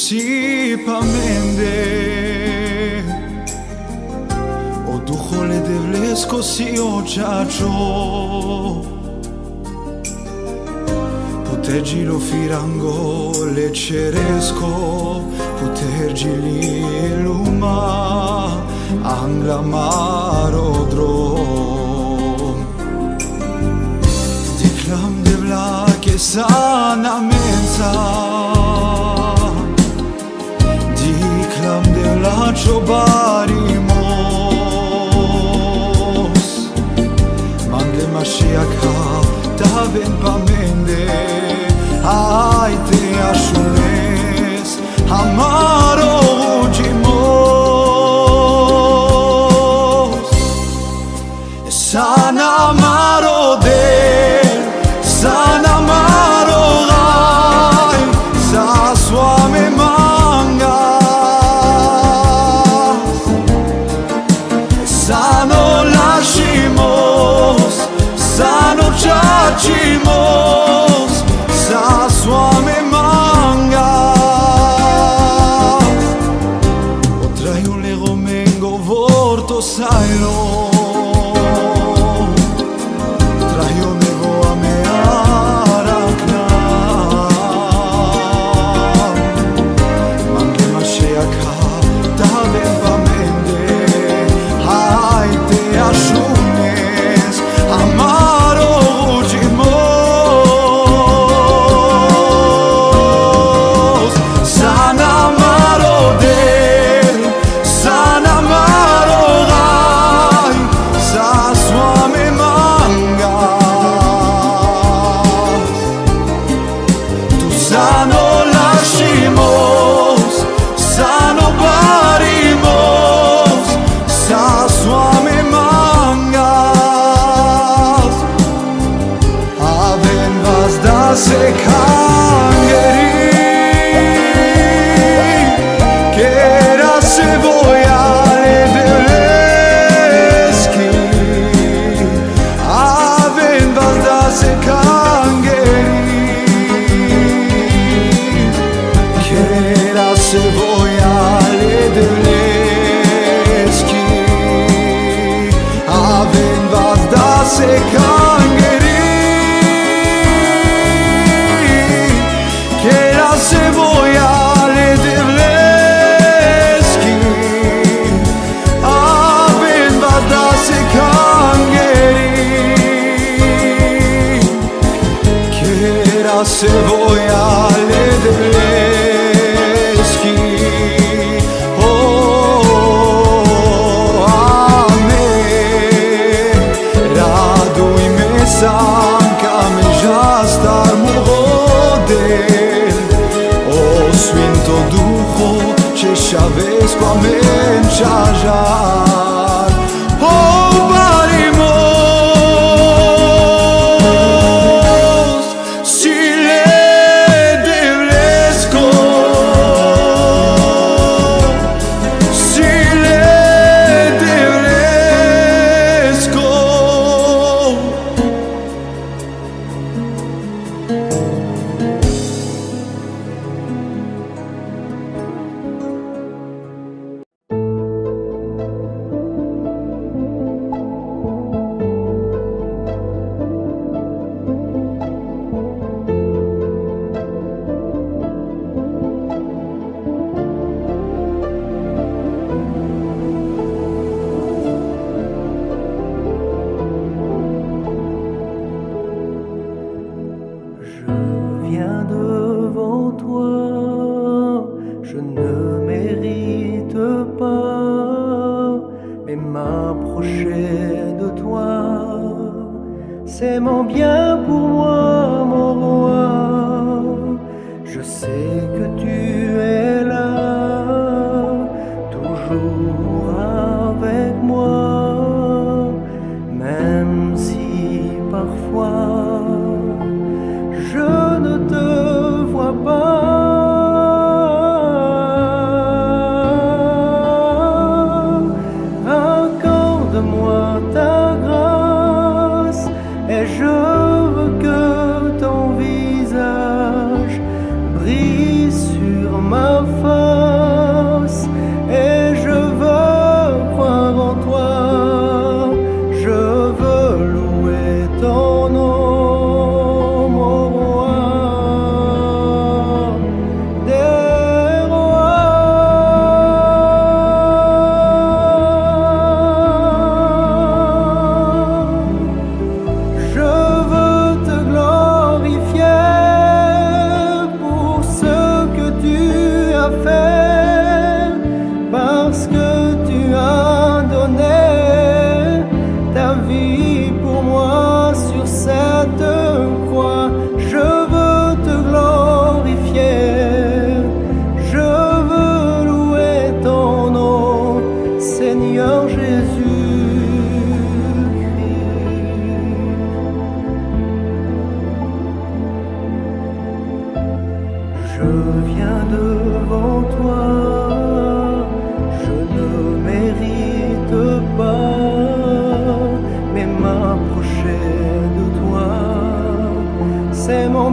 dissipamente o duhole devlesko si očačo Putergi lo firango le ceresco Putergi li luma angla marodrom Diklam devla che sana mensa Diklam devla çobarimos Mangle Mashiach taven pamende Ai te ashunes amaro ujimos Sana amaro del Sana amaro gai Sa suame manga Sano lashimos Sano chachimos Sa suame manga Otraiu le romengo vorto sailo Traiu me voa me arakna Mangle Mashiach taven pamende Hai te ashunes amaro ujimos Sana amaro del Sana amaro gai Sa suame manga Tu sano lashimos Sano barimos Sa suame mangas Aven vas da se kangeri Que era se voia le devleski Aven vas da se kangeri Que era se voia le devleski Aven vas da se kangeri Que era se voia le devleski Aven vas da se kangeri Que era se voia le devleski Raduj me sam kame jastar mu rodel O Sfinto Duho ce shavesco amen shajar O barimos si le devlesco Si le devlesco Je viens devant toi, je ne mérite pas, mais m'approcher de toi, c'est mon bien pour moi, mon roi. Je sais que tu es là, toujours avec moi, même si parfois je ne te vois pas. Accorde-moi ta grâce et je veux que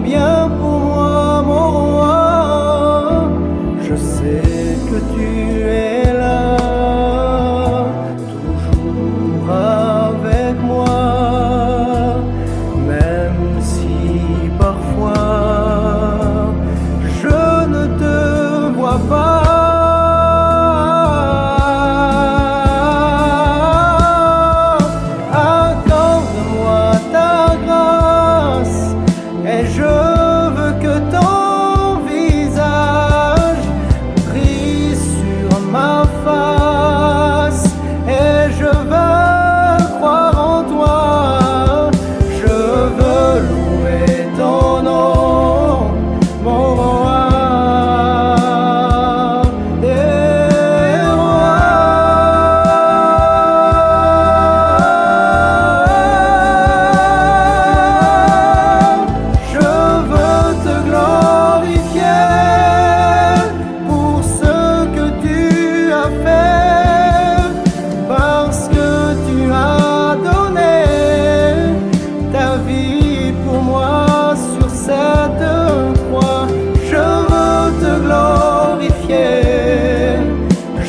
bien pour moi, mon roi. Je sais que tu es là, toujours avec moi, même si parfois je ne te vois pas. Accorde-moi ta grâce et je veux que ton visage brille sur ma face et je veux croire en toi. Je veux louer ton nom, mon roi des rois. Je veux te glorifier pour ce que tu as fait, parce que tu as donné ta vie pour moi sur cette croix. Je veux te glorifier,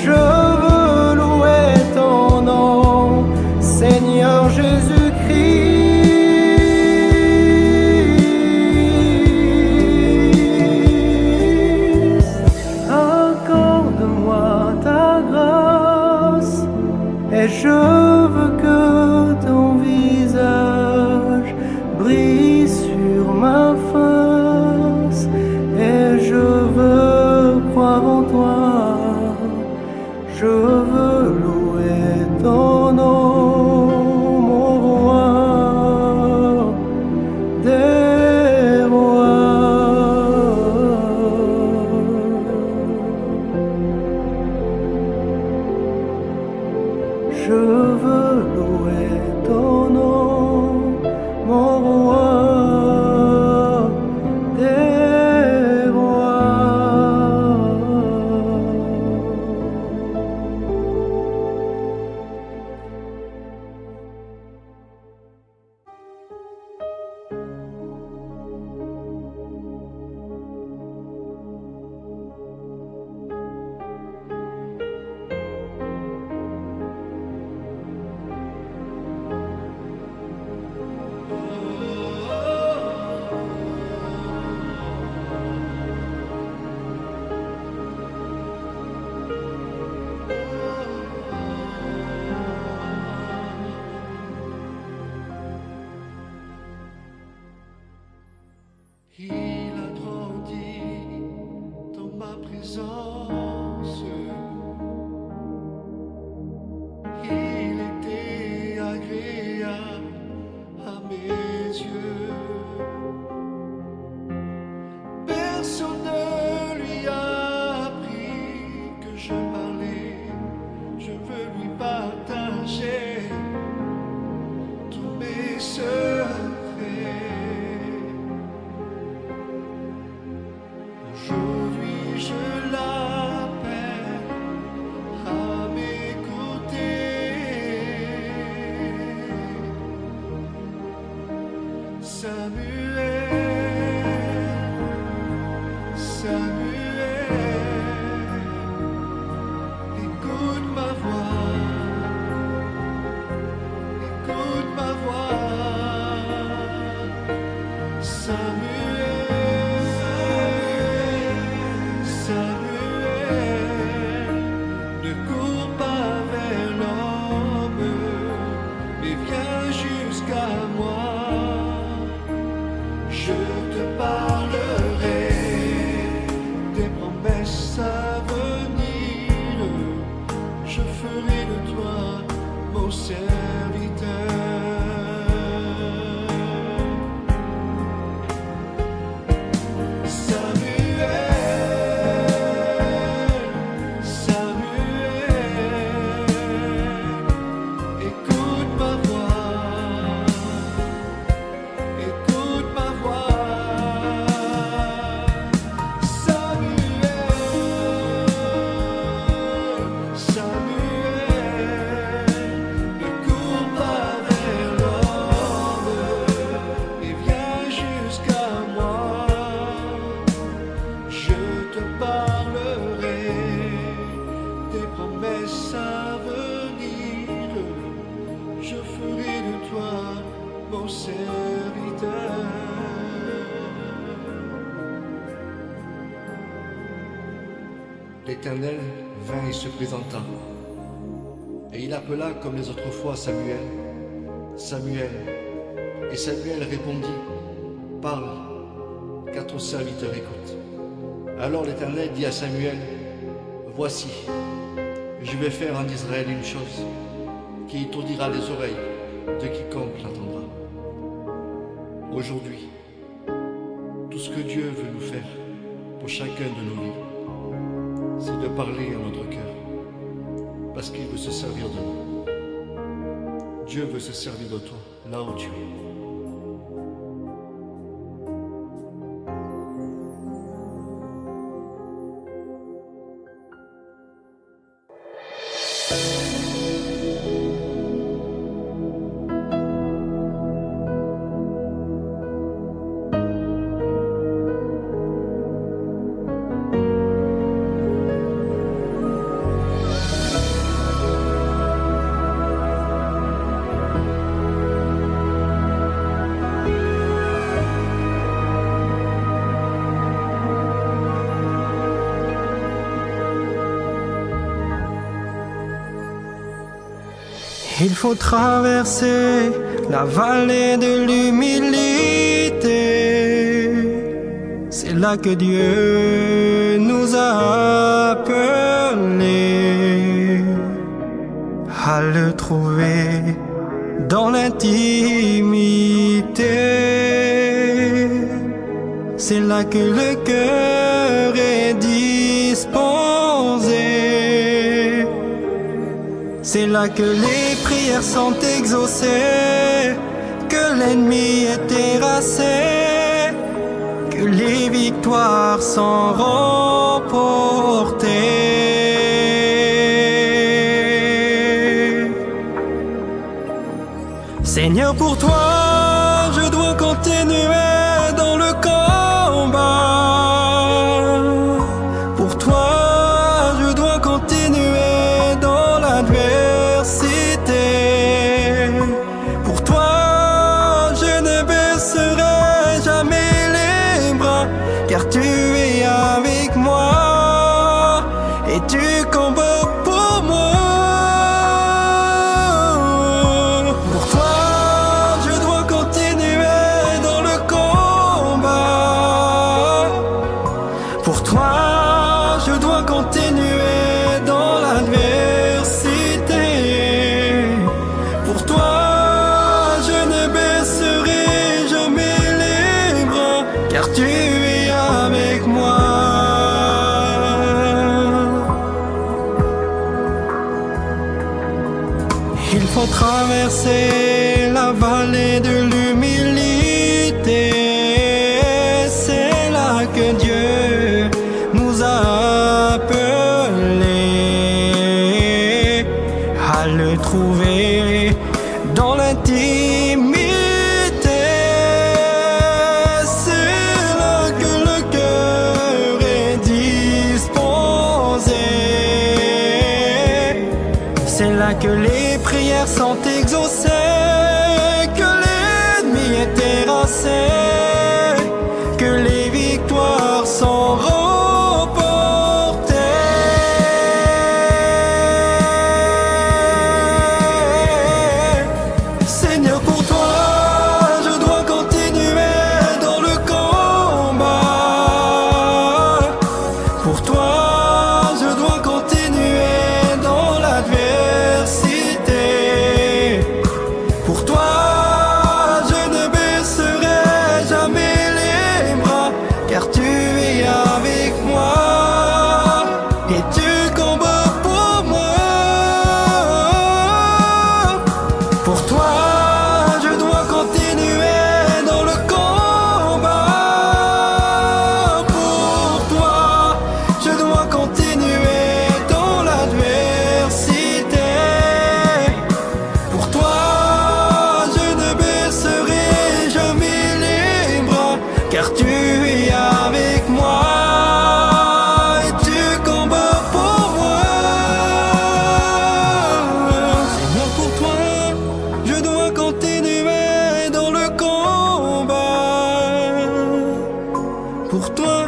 je veux louer ton nom, Seigneur Jésus-Christ. Accorde-moi ta grâce et je veux que ton visage brille sur ma face et je veux croire en toi. Je veux louer ton nom, mon roi des rois. Je veux louer ton nom, mon roi des rois. Il a grandi dans ma présence. Il était agréable à mes yeux. Personne ne lui a appris que je parlais. Je veux lui partager tous mes secrets. Aujourd'hui je l'appelle à mes côtés. Samuel, Samuel, écoute ma voix, écoute ma voix. Samuel, Samuel, ne cours pas vers l'homme, mais viens jusqu'à moi. Je te parlerai des promesses à venir. Je ferai de toi mon serviteur. Samuel, l'Éternel vint et se présenta. Et il appela comme les autres fois Samuel. Samuel. Et Samuel répondit, parle, car ton serviteur écoute. Alors l'Éternel dit à Samuel, voici, je vais faire en Israël une chose qui étourdira les oreilles de quiconque l'entendra. Aujourd'hui, tout ce que Dieu veut nous faire pour chacun de nos vies, c'est de parler à notre cœur, parce qu'il veut se servir de nous. Dieu veut se servir de toi, là où tu es. Il faut traverser la vallée de l'humilité. C'est là que Dieu nous a appelés à le trouver dans l'intimité. C'est là que le cœur est disposé. C'est là que les prières sont exaucées, que l'ennemi est terrassé, que les victoires sont remportées. Seigneur, pour toi, je dois continuer dans le combat. Pour toi, je dois continuer dans l'adversité. Pour toi, je ne baisserai jamais les bras, car tu es avec moi et tu combats pour moi. Pour toi, je dois continuer dans le combat. Pour toi, je dois continuer dans l'adversité. Pour toi, je ne baisserai jamais les bras, car tu es avec moi. Il faut traverser la vallée de l'humilité. C'est là que Dieu nous a appelés à le trouver dans l'intimité. C'est là que le cœur est disposé. C'est là que les prières sont exaucées, que l'ennemi est terrassé, que les victoires sont remportées. Seigneur, pour toi, je dois continuer dans le combat. Pour toi, je dois continuer dans l'adversité. Pour toi, je ne baisserai jamais les bras, car tu es avec moi et tu combats pour moi. Pour toi, je dois continuer dans le combat. Pour toi, je dois continuer dans l'adversité. Pour toi, je ne baisserai jamais les bras, car tu es avec moi et tu combats pour moi. Seigneur, pour toi, je dois continuer dans le combat. Pour toi,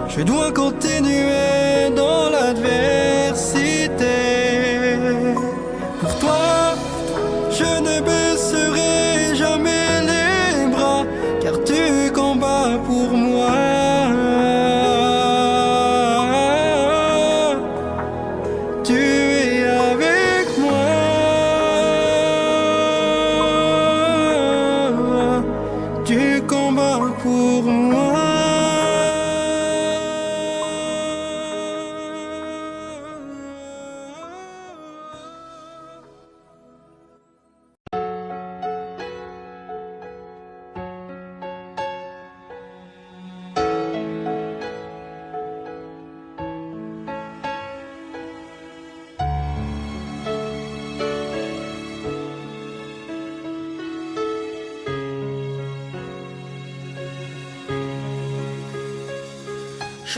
je dois continuer dans la l'adversité. Pour toi, je ne baisserai jamais les bras, car tu combats pour moi. Tu es avec moi. Tu combats pour moi.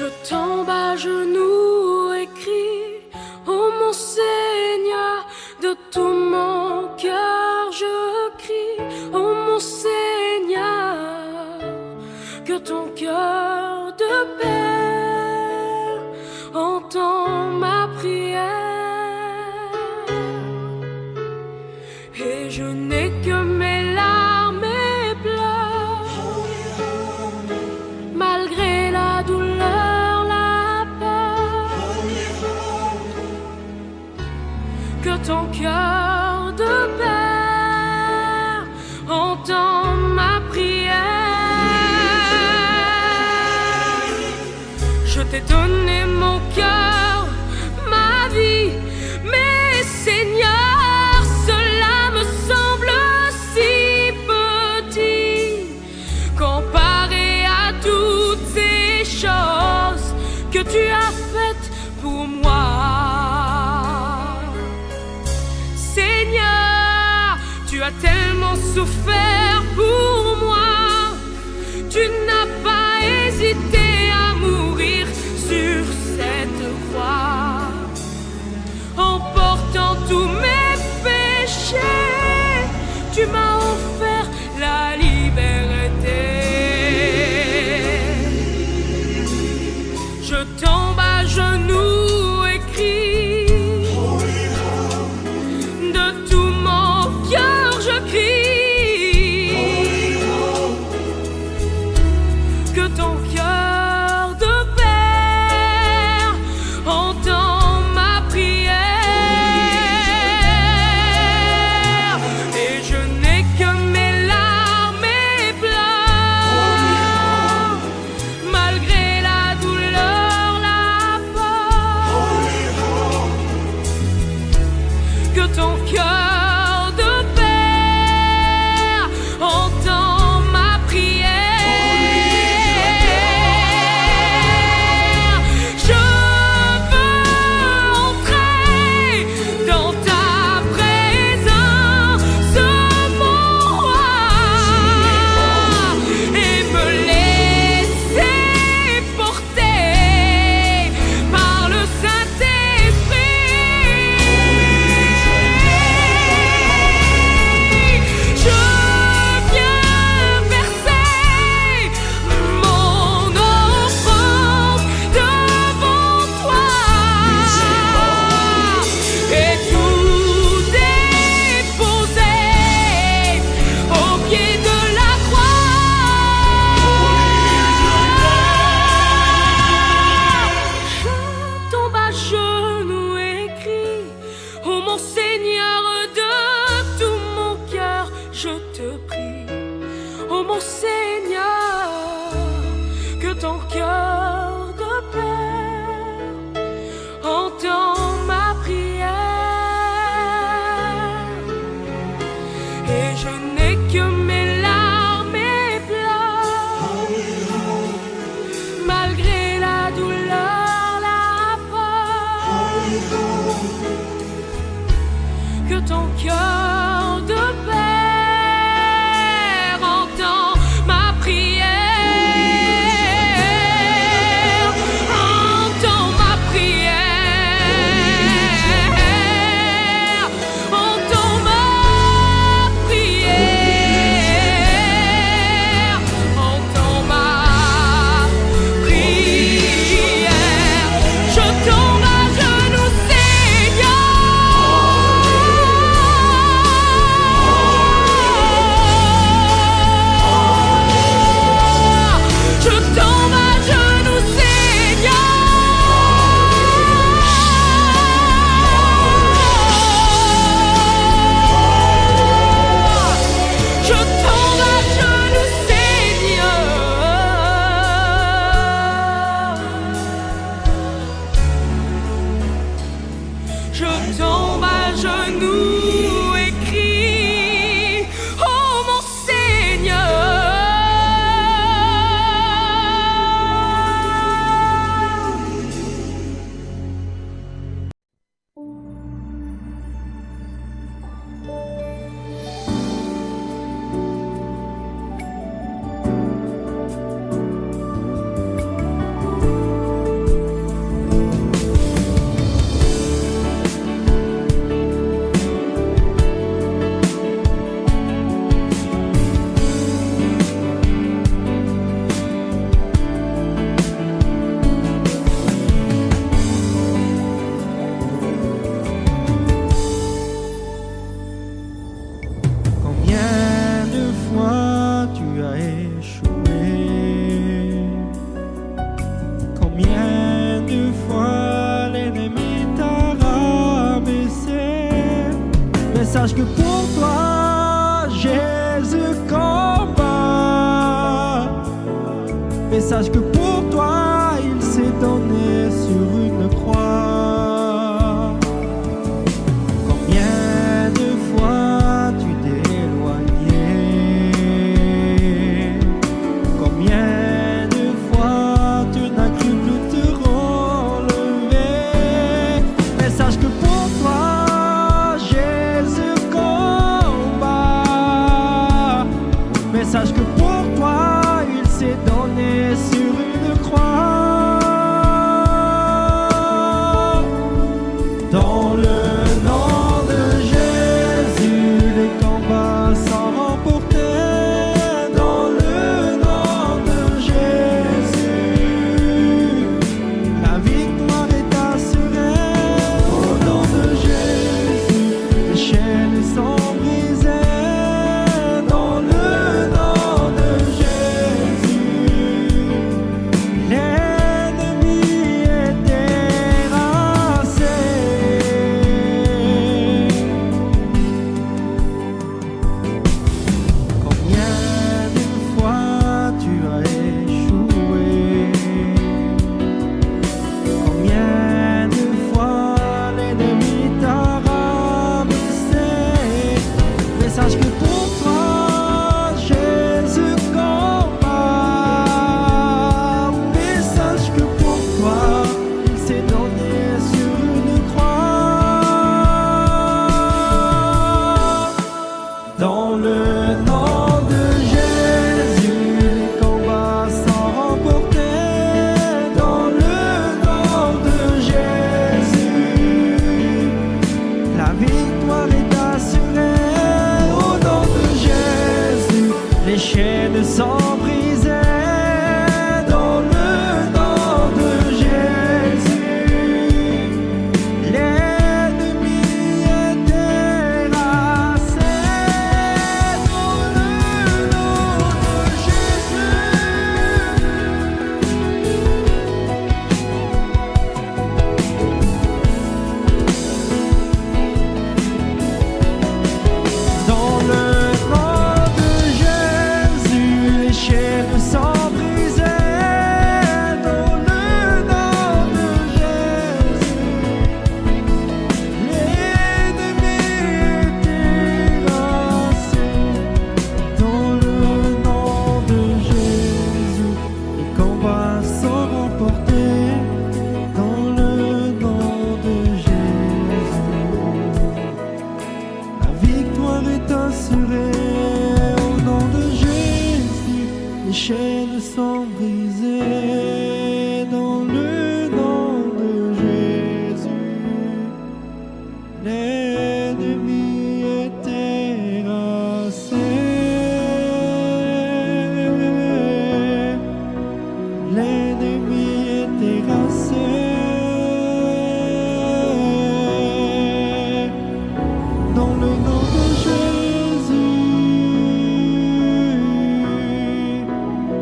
Je tombe à genoux et crie, ô mon Seigneur, de tout mon cœur je crie, ô mon Seigneur, que ton cœur de père entend ma prière. Et je n'ai que mes larmes et pleurs, malgré la douleur, la peur, que ton cœur de père entend ma prière. Je t'ai donné mon cœur, ma vie, mais Seigneur, cela me semble si petit comparé à toutes ces choses que tu as faites pour moi. Seigneur, tu as tellement souffert pour moi, tu n'as pas hésité à mourir sur cette croix, en portant tous mes péchés, tu m'as offert la liberté. Je tombe à genoux et crie, de tout mon cœur je crie, que ton cœur de père entend ma prière. Et je n'ai que mes larmes et pleurs, malgré la douleur, la peur, que ton cœur de père entend ma prière. Je veux entrer dans ta présence, mon roi, et me laisser porter par le Saint-Esprit. Je viens verser mon offrande devant toi et tout déposer au pied de la croix. Je tombe à genoux et crie, ô mon Seigneur, de tout mon cœur je te prie, ô mon Seigneur, que ton cœur de père entend ma prière. Et je n'ai que mes larmes et pleurs, malgré la douleur, la peur, que ton cœur de père entend ma prière, entend ma prière, entend ma prière, entend ma prière. Je tombe à sache que pour toi, Jésus combat. Mais sache que pour toi, il s'est donné sur une croix. Combien de fois tu t'es éloigné? Combien de fois tu n'as cru plus te relever? Mais sache que pour toi, Jésus combat. Mais sache que pour toi, il s'est donné sur une croix. Dans le nom de Jésus, les combats sont remportés. Dans le nom de Jésus, la victoire est assurée. Au nom de Jésus, les chaînes sont brisées. Dans le nom de Jésus, l'ennemi est terrassé. Combien de fois tu as échoué? Combien de fois l'ennemi t'a rabaissé? Mais sache que pour toi, Jésus combat. Mais sache que pour toi, il s'est donné sur une croix. Dans le nom de Jésus, les combats sont remportés. Dans le nom de Jésus, la victoire est assurée. Au nom de Jésus, les chaînes sont brisées. Dans le nom de Jésus, l'ennemi est terrassé. Dans le nom de Jésus. Dans le nom de Jésus, les chaînes sont brisées. Dans le nom de Jésus, l'ennemi est terrassé. Dans le nom de Jésus, les combats sont remportés. Dans le nom de Jésus, la victoire est assurée. Au nom de Jésus, les chaînes sont brisées. Dans le nom de Jésus, l'ennemi est terrassé. L'ennemi est terrassé. Dans le nom de Jésus,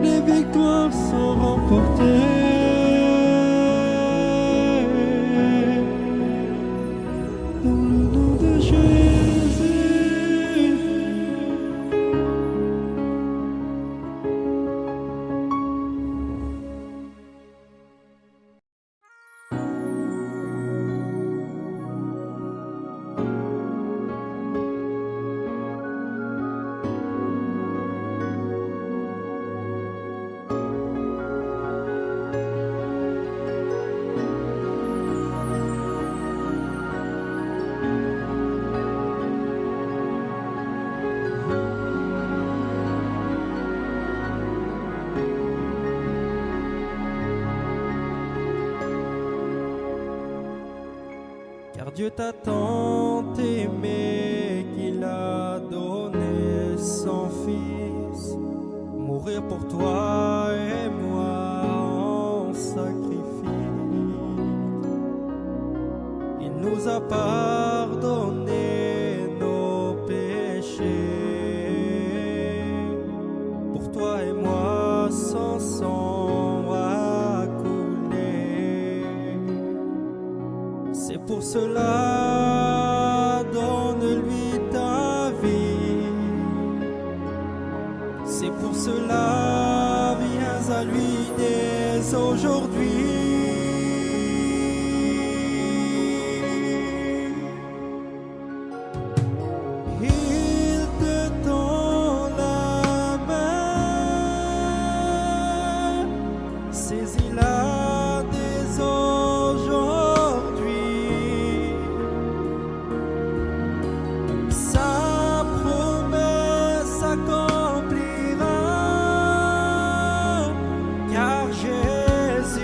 les victoires sont remportées. Dans le nom de Jésus. Car Dieu t'a tant aimé qu'il a donné son Fils, mourir pour toi et moi en sacrifice. Il nous a pardonné nos péchés. Pour toi et moi, son sang a coulé. C'est pour cela, donne-lui ta cela, viens à lui dès aujourd'hui. Il te tend la main, saisis-la dès aujourd'hui. Sa promesse s'accomplira, car Jésus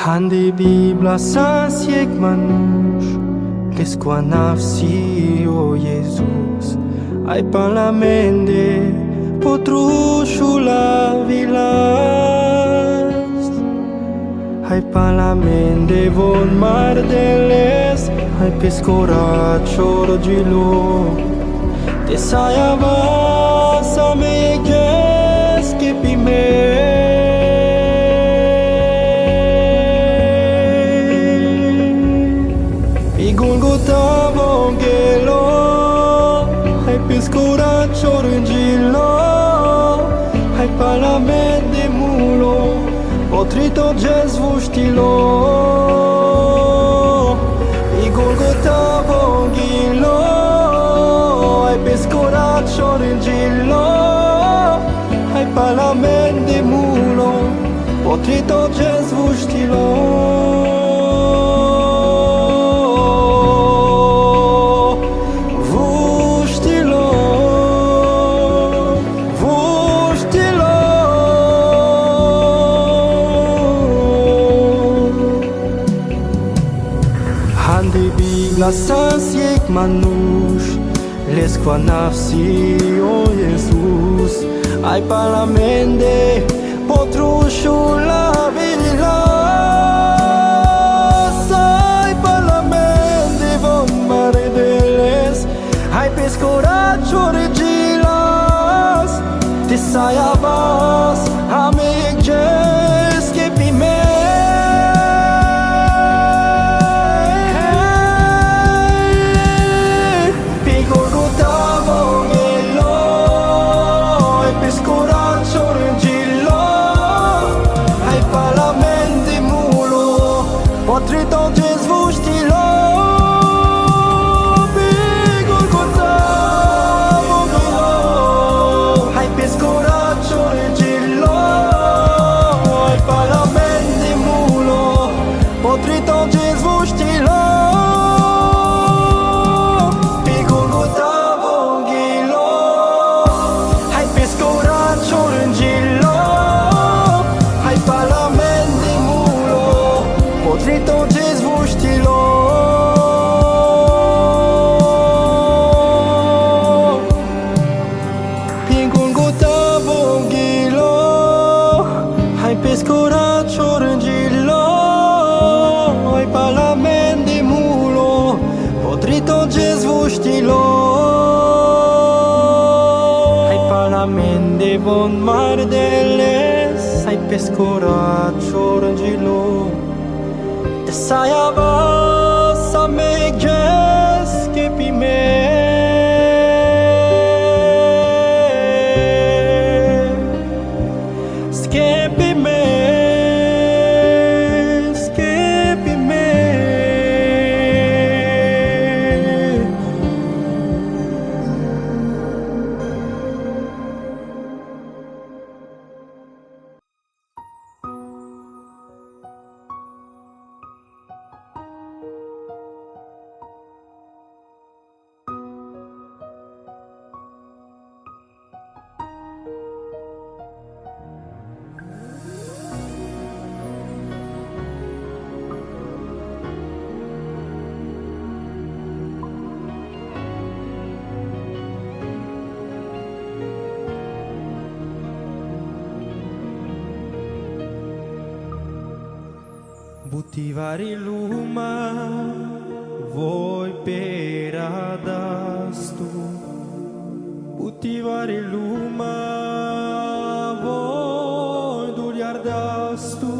Handy Biblia sanciek manush, lesqua nafsi o Jesus, ai palamende potrușul la vilas, ai palamende von mardeles, ai pescorat ciorgilo, te saiava sa me che pime. Golgota Vangelo, hai pescorat ciorgilo, hai parlament de mulo, potrito jezvuštilo. I Golgota Vangelo, hai pescorat ciorgilo, hai parlament de mulo, potrito jezvuštilo. La sanciek manush, lesqua nafsi o Jesus, ai palamende potrușul la vilas, ai palamende von mardeles, ai pescorat ciorgilas, te saiavas amigjes che pime. Potrito jezvuštilo, Golgota Vangelo, hai pescorat ciorgilo, hai parlament de mulo, potrito jezvuštilo, Golgota Vangelo, hai pescorat ciorgilo, hai parlament de mulo, potrito jezvuštilo. Prin Golgota Vangelo, hai pescorat ciorgilo, hai parlament de mulo, potrito jezvuštilo. Hai parlament de von mardeles, hai pescorat ciorgilo, te saiava sa megjes che pime. Skepime, skepime. Butivari luma, voi peradastu. Butivari luma, voi duriardastu.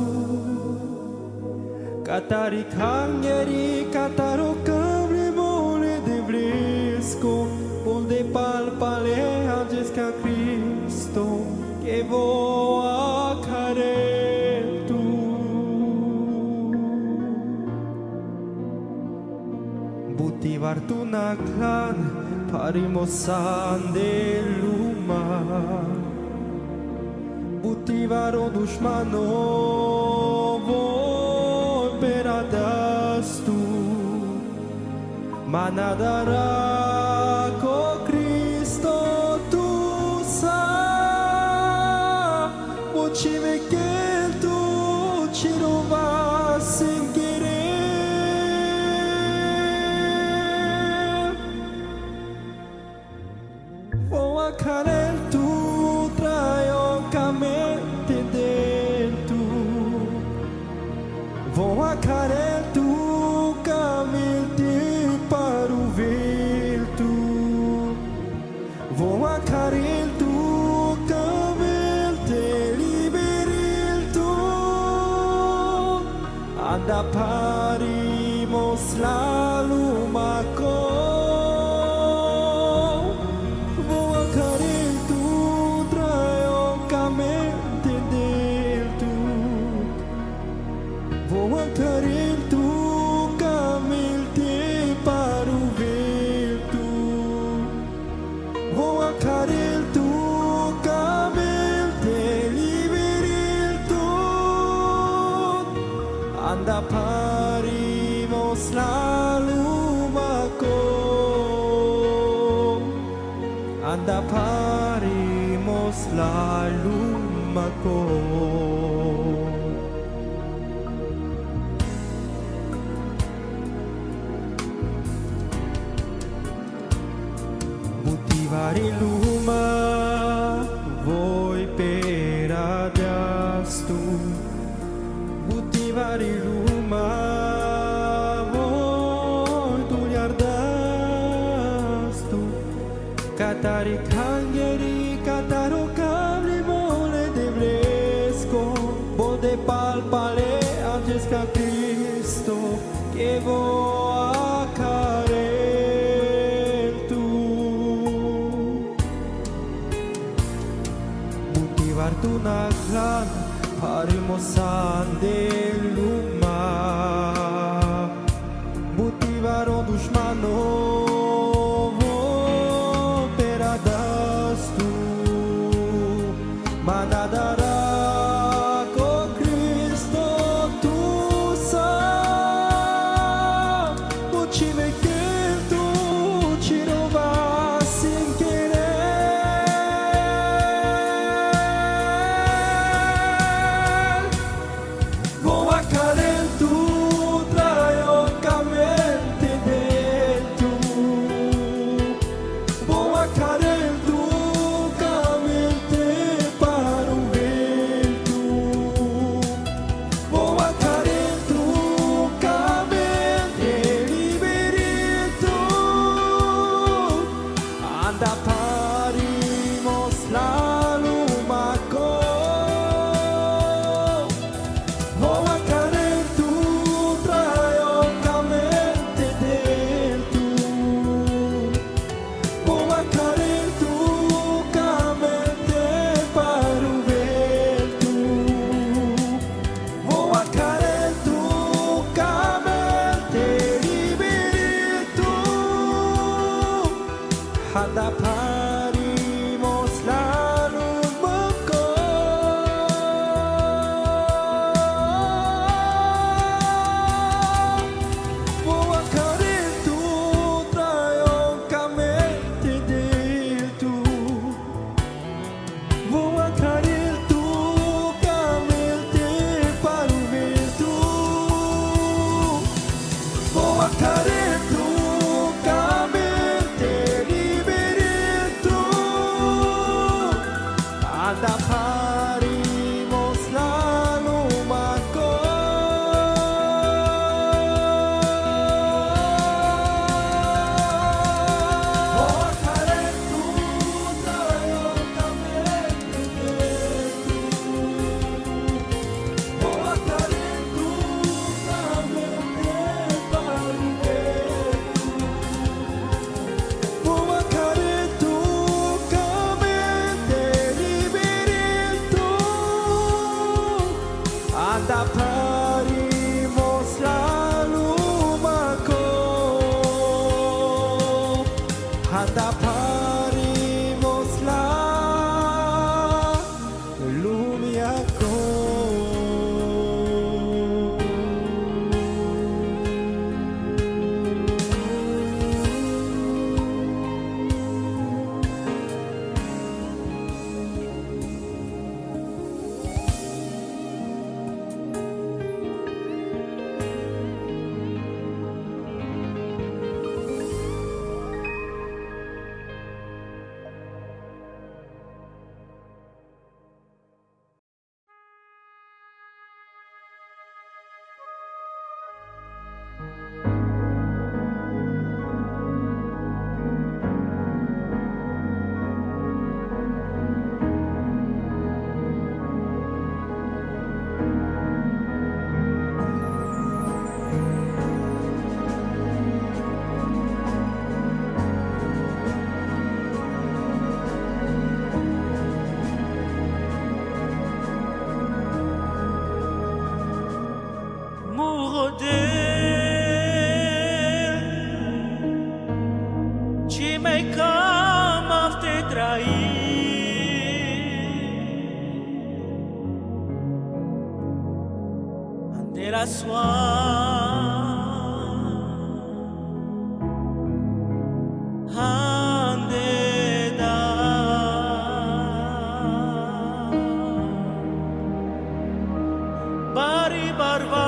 Katari kangeri, kataro kamre vole de vlesko, pol de palpale angesca Cristo, che voa caretu. Butivar tu na clan, parimosan de luma. motivaram dușmanul voi peradastu manadara co Cristo tu sa motive que tu ci rovas sem querer vou a canel tu vou a carel tu caminho para o vento vou a carel tu caminho te liberil tu anda parimos la lumaco vou a carel tu traio caminho vou a carel tu caminho para o vento vou a carel tu caminho te liberil tu anda parimos la lumaco anda parimos la lumaco Vari luma voi peradastu Butivari luma voi duliardastu Katari kangeri kataro kabli mole de bresco Bode palpale antes que Cristo que vou a tu naklan parimosan de luma Butivaron dușmano peradastu manadara co Cristo tu sa motive que tu ci rovas sem Anda parimos la lumaco vou a carel tu traioncamente del tu vou a carel tu camelte para o vento vou a carel tu anda parimos la lumaco vou a carel tu traioncamente del tu vou a carel tu camelte para o vento vou a carel tu camelte de la soie. Bari barva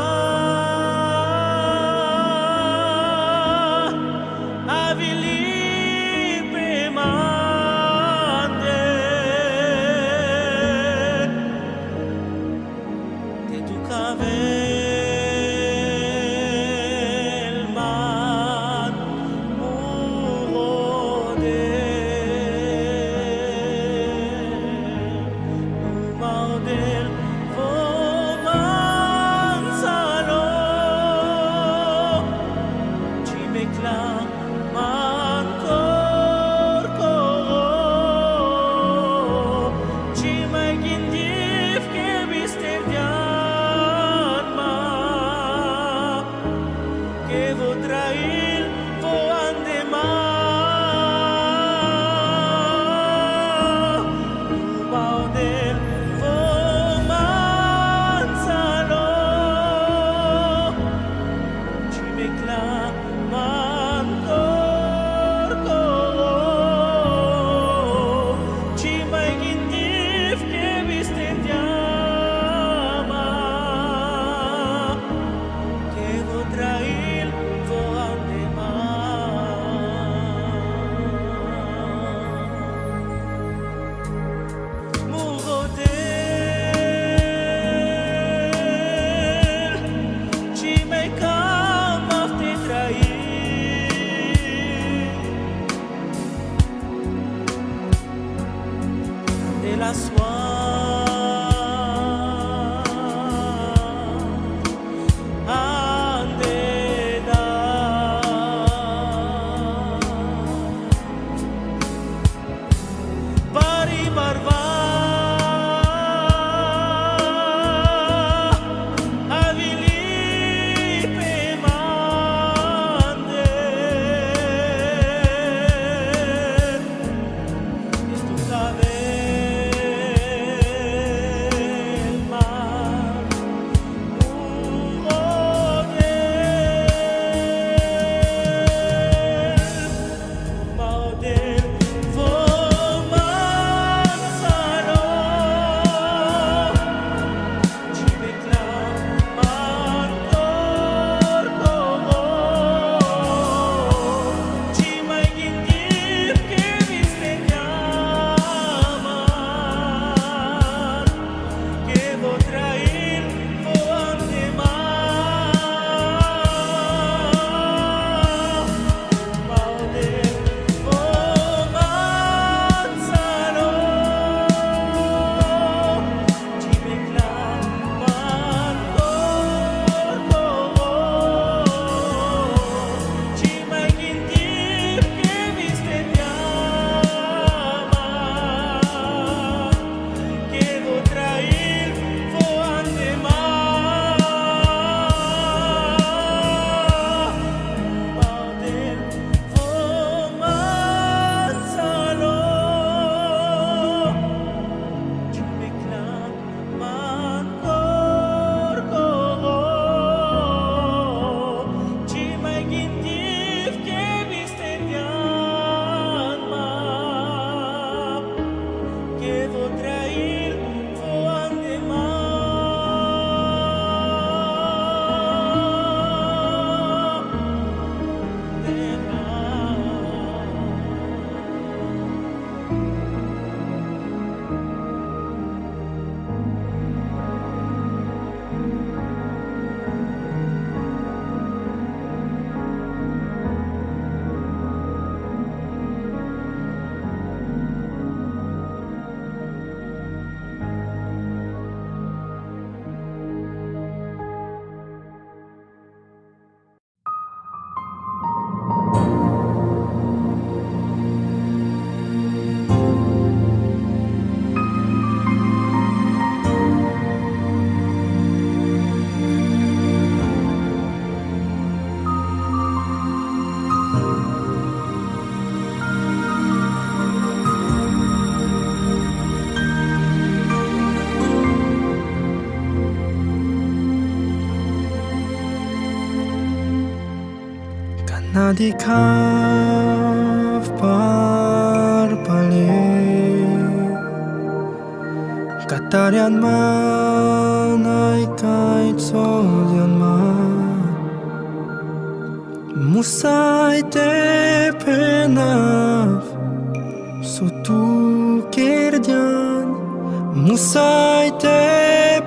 avili pemande te tu cavel man murode maudel de la soie. Andeda Bari barva di kaf parpalit Katarian man ay kahit solyan man Musay te penav Sotu kerdian Musay te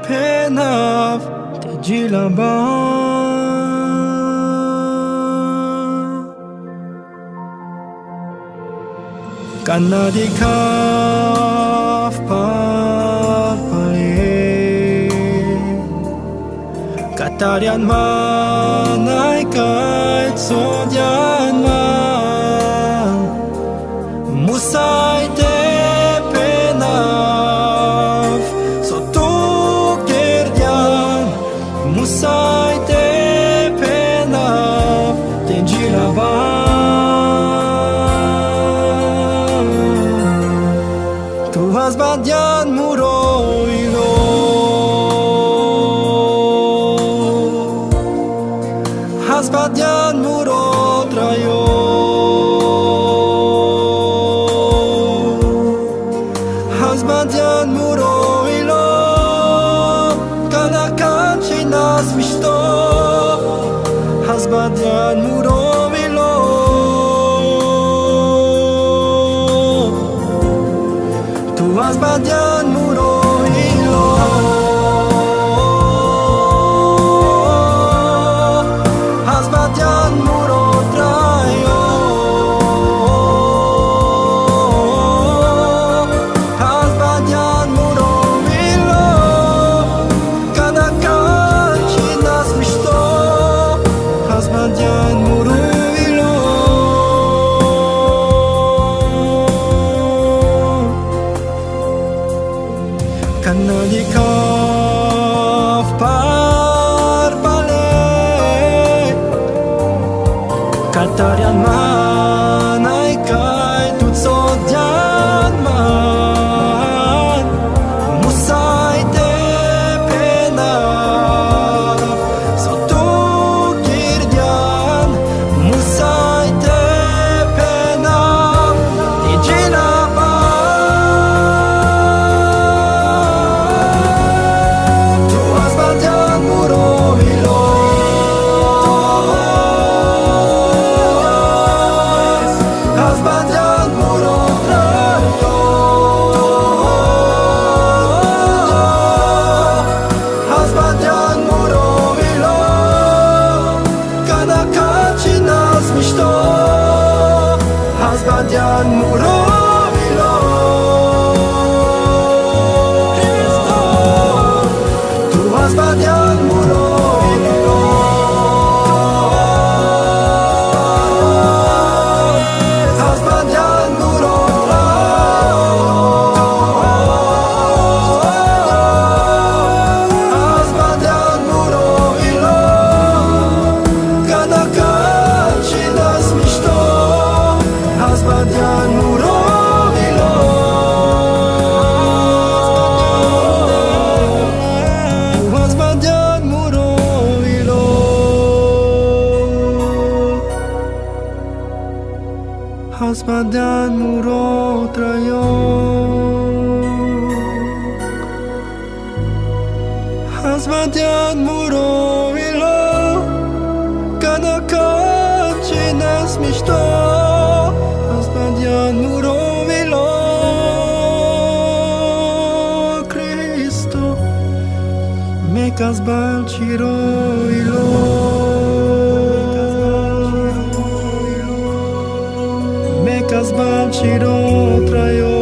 penav Te jilaban Kana di kaf parpalit Katarian man ay kahit solyan man Musay te penav Sotu kerdian Musay te penav Te jilaban Tu has badian muro ilo Has badian muro trayo Has badian muro ilo Kanakan chinas mishto Has badian muro ilo Tu has badian muro ilo Has badian muro trayo Has badian muro ilo Kanakan chinas mishto Has badian muro ilo Kana di kaf parpalit Katarian man ay kahit utsodyan man Musay te penav Sotu kerdian Musay te penav Te jilaban Tu has badian muro ilo Has badian muro trayo Has badian muro ilo Kanakan chinas mishto Has badian muro ilo Tu has badian muro ilo Has badian muro Has badian muro ilo Kanakan chinas mishto Has badian muro ilo Has badian muro ilo Has badian muro trayo Has badian muro ilo Kanakan chinas mishto Has badian muro ilo Cristo Mekas balchiro ilo Mekas balchiro trayo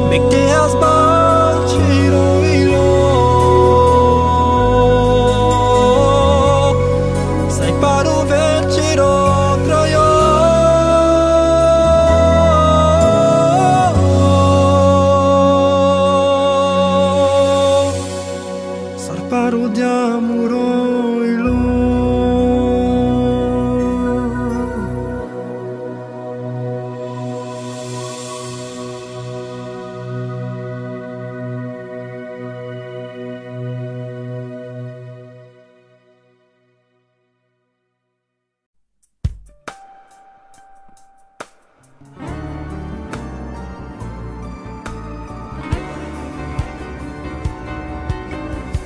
Mekas balchiro ilo Sai paru velchiro trayo Sarparu diamuro ilo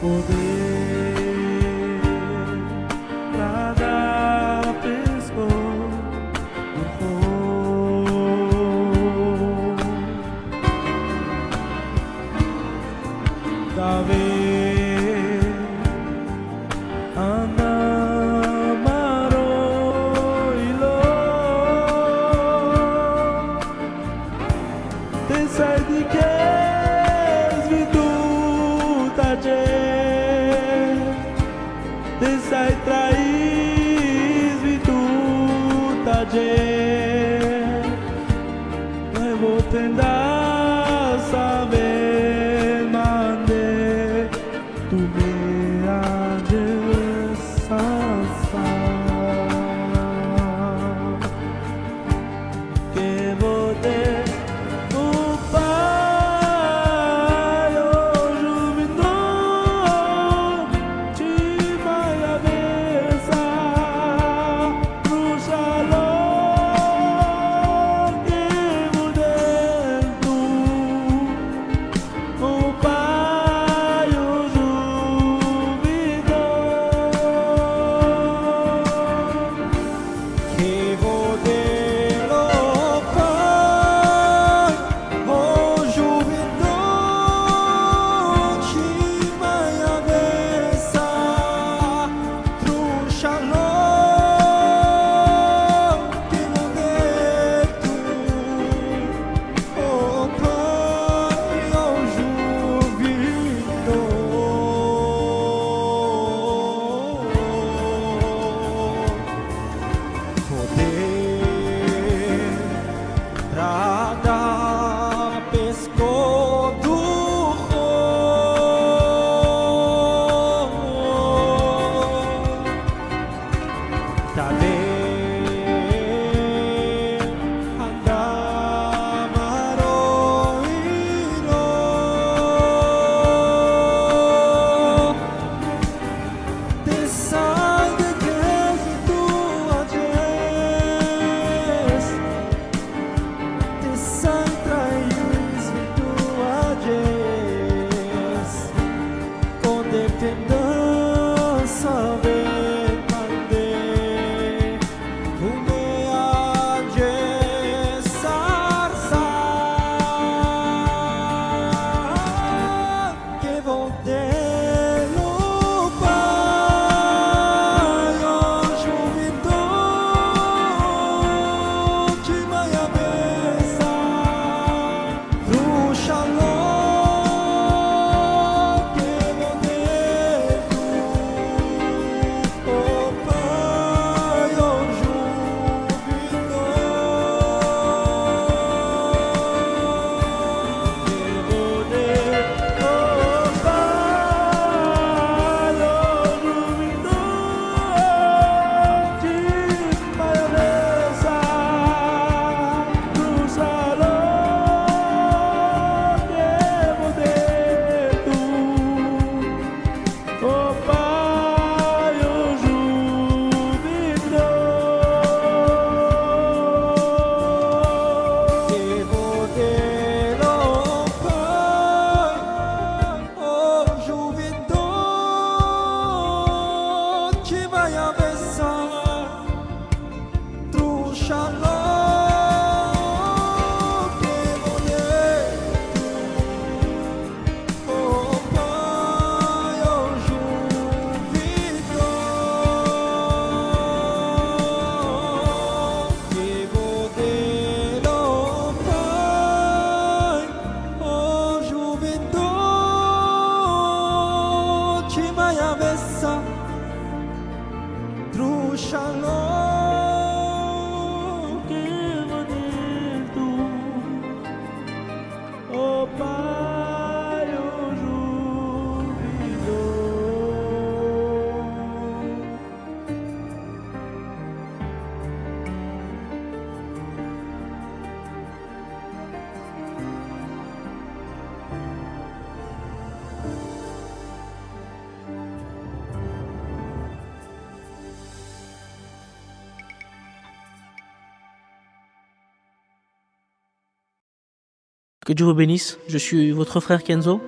poder pra dar pescoço do fogo. Talvez anamaro ilo te sai di che te sai trair virtude eu vou tentar saber mandar tu me que vou ter o pai Que Dieu vous bénisse, je suis votre frère Kenzo.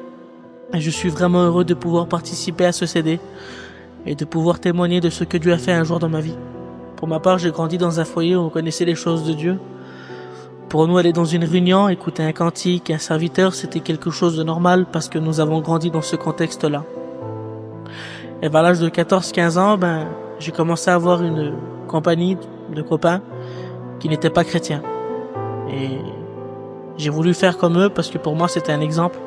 Et je suis vraiment heureux de pouvoir participer à ce CD et de pouvoir témoigner de ce que Dieu a fait un jour dans ma vie. Pour ma part, j'ai grandi dans un foyer où on connaissait les choses de Dieu. Pour nous, aller dans une réunion, écouter un cantique, un serviteur, c'était quelque chose de normal parce que nous avons grandi dans ce contexte-là. Et vers l'âge de 14-15 ans, j'ai commencé à avoir une compagnie de copains qui n'étaient pas chrétiens. Et j'ai voulu faire comme eux parce que pour moi, c'était un exemple.